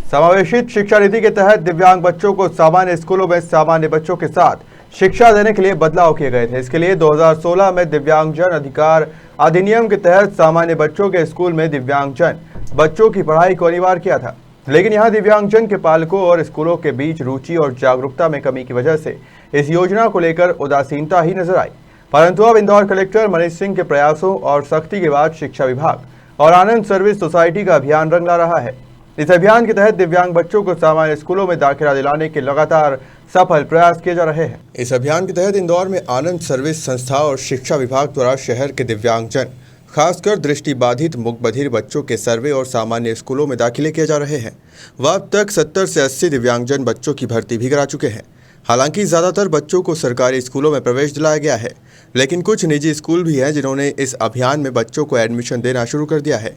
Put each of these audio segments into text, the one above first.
समावेशित शिक्षा नीति के तहत दिव्यांग बच्चों को सामान्य स्कूलों में सामान्य बच्चों के साथ शिक्षा देने के लिए बदलाव किए गए थे। इसके लिए 2016 में दिव्यांगजन अधिकार अधिनियम के तहत सामान्य बच्चों के स्कूल में दिव्यांगजन बच्चों की पढ़ाई को अनिवार्य किया था। लेकिन यहाँ दिव्यांगजन के पालकों और स्कूलों के बीच रुचि और जागरूकता में कमी की वजह से इस योजना को लेकर उदासीनता ही नजर आई। परंतु अब इंदौर कलेक्टर मनीष सिंह के प्रयासों और सख्ती के बाद शिक्षा विभाग और आनंद सर्विस सोसाइटी का अभियान रंग ला रहा है। इस अभियान के तहत दिव्यांग बच्चों को सामान्य स्कूलों में दाखिला दिलाने के लगातार सफल प्रयास किए जा रहे हैं। इस अभियान के तहत इंदौर में आनंद सर्विस संस्था और शिक्षा विभाग द्वारा शहर के दिव्यांगजन, खासकर दृष्टिबाधित मूक-बधिर बच्चों के सर्वे और सामान्य स्कूलों में दाखिले किए जा रहे हैं। वह अब तक 70 से 80 दिव्यांगजन बच्चों की भर्ती भी करा चुके हैं। हालांकि ज़्यादातर बच्चों को सरकारी स्कूलों में प्रवेश दिलाया गया है, लेकिन कुछ निजी स्कूल भी हैं जिन्होंने इस अभियान में बच्चों को एडमिशन देना शुरू कर दिया है।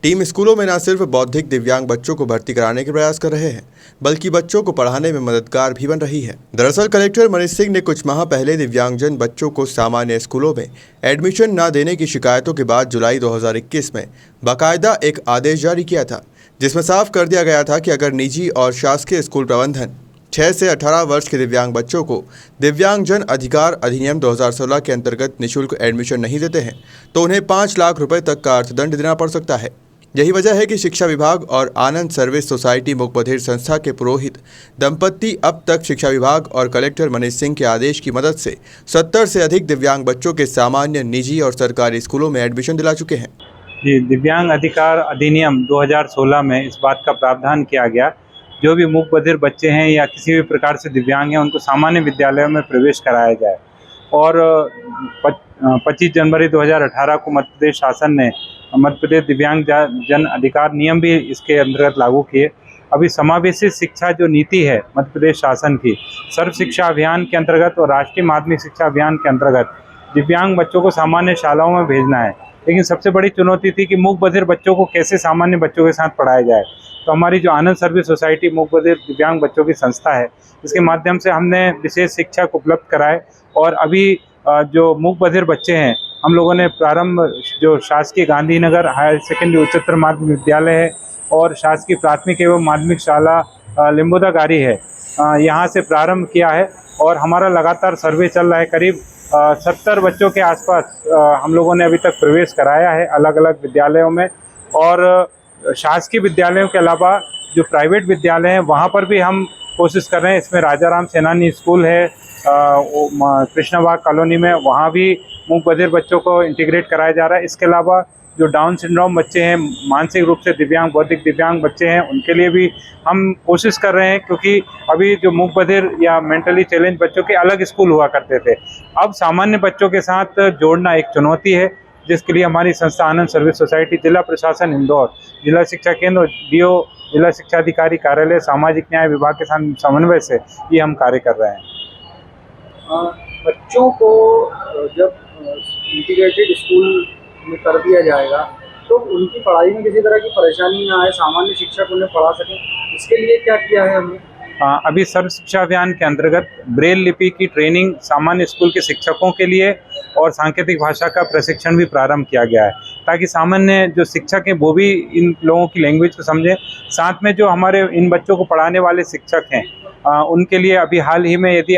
टीम स्कूलों में न सिर्फ बौद्धिक दिव्यांग बच्चों को भर्ती कराने के प्रयास कर रहे हैं, बल्कि बच्चों को पढ़ाने में मददगार भी बन रही है। दरअसल कलेक्टर मनीष सिंह ने कुछ माह पहले दिव्यांगजन बच्चों को सामान्य स्कूलों में एडमिशन न देने की शिकायतों के बाद जुलाई 2021 में बाकायदा एक आदेश जारी किया था, जिसमें साफ कर दिया गया था कि अगर निजी और शासकीय स्कूल प्रबंधन 6 से 18 वर्ष के दिव्यांग बच्चों को दिव्यांगजन अधिकार अधिनियम 2016 के अंतर्गत निःशुल्क एडमिशन नहीं देते हैं तो उन्हें 5 लाख रुपए तक का अर्थदंड देना पड़ सकता है। यही वजह है कि शिक्षा विभाग और आनंद सर्विस सोसाइटी मूक-बधिर संस्था के पुरोहित दंपत्ति अब तक शिक्षा विभाग और कलेक्टर मनीष सिंह के आदेश की मदद से 70 से अधिक दिव्यांग बच्चों के सामान्य, निजी और सरकारी स्कूलों में एडमिशन दिला चुके हैं। जी, दिव्यांग अधिकार अधिनियम 2016 में इस बात का प्रावधान किया गया, जो भी मूक-बधिर बच्चे हैं या किसी भी प्रकार से दिव्यांग हैं उनको सामान्य विद्यालयों में प्रवेश कराया जाए। और 25 जनवरी 2018 को मध्य प्रदेश शासन ने मध्य प्रदेश दिव्यांग जन अधिकार नियम भी इसके अंतर्गत लागू किए। अभी समावेशी शिक्षा जो नीति है मध्य प्रदेश शासन की, सर्व शिक्षा अभियान के अंतर्गत और राष्ट्रीय माध्यमिक शिक्षा अभियान के अंतर्गत दिव्यांग बच्चों को सामान्य शालाओं में भेजना है। लेकिन सबसे बड़ी चुनौती थी कि मूक बधिर बच्चों को कैसे सामान्य बच्चों के साथ पढ़ाया जाए। तो हमारी जो आनंद सर्विस सोसाइटी मूक बधिर दिव्यांग बच्चों की संस्था है, इसके माध्यम से हमने विशेष शिक्षक उपलब्ध कराए। और अभी जो मूक बधिर बच्चे हैं, हम लोगों ने प्रारंभ जो शासकीय गांधीनगर हायर सेकेंडरी उच्चतर माध्यमिक विद्यालय है और शासकीय प्राथमिक एवं माध्यमिक शाला लिम्बोदागारी है, यहाँ से प्रारंभ किया है। और हमारा लगातार सर्वे चल रहा है। करीब 70 बच्चों के आसपास हम लोगों ने अभी तक प्रवेश कराया है अलग अलग विद्यालयों में। और शासकीय विद्यालयों के अलावा जो प्राइवेट विद्यालय हैं वहाँ पर भी हम कोशिश कर रहे हैं। इसमें राजाराम सेनानी स्कूल है कृष्णाबाग कॉलोनी में, वहाँ भी मूक बधिर बच्चों को इंटीग्रेट कराया जा रहा है। इसके अलावा जो डाउन सिंड्रोम बच्चे हैं, मानसिक रूप से दिव्यांग, बौद्धिक दिव्यांग बच्चे हैं, उनके लिए भी हम कोशिश कर रहे हैं, क्योंकि अभी जो मूक बधिर या मेंटली चैलेंज बच्चों के अलग स्कूल हुआ करते थे, अब सामान्य बच्चों के साथ जोड़ना एक चुनौती है, जिसके लिए हमारी संस्था आनंद सर्विस सोसाइटी, जिला प्रशासन इंदौर, जिला शिक्षा केंद्र, डीओ, जिला शिक्षा अधिकारी कार्यालय, सामाजिक न्याय विभाग के साथ समन्वय से ये हम कार्य कर रहे हैं। बच्चों को जब इंटीग्रेटेड स्कूल में कर दिया जाएगा तो उनकी पढ़ाई में किसी तरह की परेशानी ना आए, सामान्य शिक्षक उन्हें पढ़ा सकें, इसके लिए क्या किया है हमने? अभी सर्व शिक्षा अभियान के अंतर्गत ब्रेल लिपि की ट्रेनिंग सामान्य स्कूल के शिक्षकों के लिए और सांकेतिक भाषा का प्रशिक्षण भी प्रारंभ किया गया है, ताकि सामान्य जो शिक्षक हैं वो भी इन लोगों की लैंग्वेज को समझें। साथ में जो हमारे इन बच्चों को पढ़ाने वाले शिक्षक हैं, उनके लिए अभी हाल ही में, यदि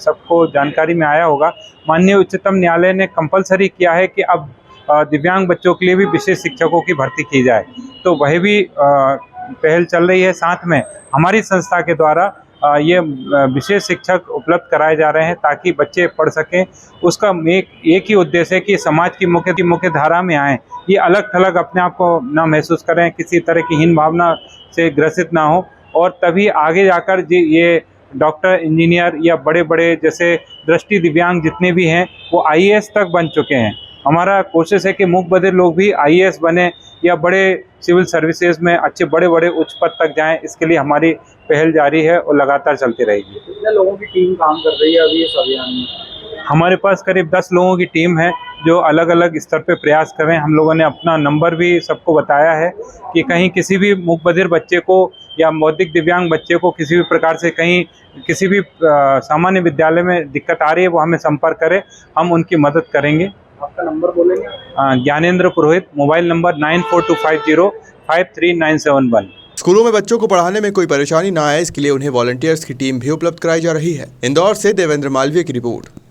सबको जानकारी में आया होगा, माननीय उच्चतम न्यायालय ने कंपलसरी किया है कि अब दिव्यांग बच्चों के लिए भी विशेष शिक्षकों की भर्ती की जाए। तो वह भी पहल चल रही है। साथ में हमारी संस्था के द्वारा ये विशेष शिक्षक उपलब्ध कराए जा रहे हैं ताकि बच्चे पढ़ सकें। उसका एक ही उद्देश्य है कि समाज की मुख्य धारा में आएँ, ये अलग थलग अपने आप को ना महसूस करें, किसी तरह की हीन भावना से ग्रसित ना हो, और तभी आगे जाकर ये डॉक्टर, इंजीनियर या बड़े बड़े जैसे दृष्टि दिव्यांग जितने भी हैं वो IAS तक बन चुके हैं। हमारा कोशिश है कि मूक बधिर लोग भी IAS बने या बड़े सिविल सर्विसेज में अच्छे बड़े बड़े उच्च पद तक जाएं। इसके लिए हमारी पहल जारी है और लगातार चलती रहेगी। कितने लोगों की टीम काम कर रही है अभी इस अभियान में? हमारे पास करीब 10 लोगों की टीम है जो अलग अलग स्तर पे प्रयास कर रहे हैं। हम लोगों ने अपना नंबर भी सबको बताया है कि कहीं किसी भी मूक बधिर बच्चे को या बौद्धिक दिव्यांग बच्चे को किसी भी प्रकार से कहीं किसी भी सामान्य विद्यालय में दिक्कत आ रही है, वो हमें संपर्क करें, हम उनकी मदद करेंगे। आपका नंबर बोलेंगे? ज्ञानेंद्र पुरोहित, मोबाइल नंबर 9425053971। स्कूलों में बच्चों को पढ़ाने में कोई परेशानी ना आए, इसके लिए उन्हें वॉलंटियर्स की टीम भी उपलब्ध कराई जा रही है। इंदौर से देवेंद्र मालवीय की रिपोर्ट।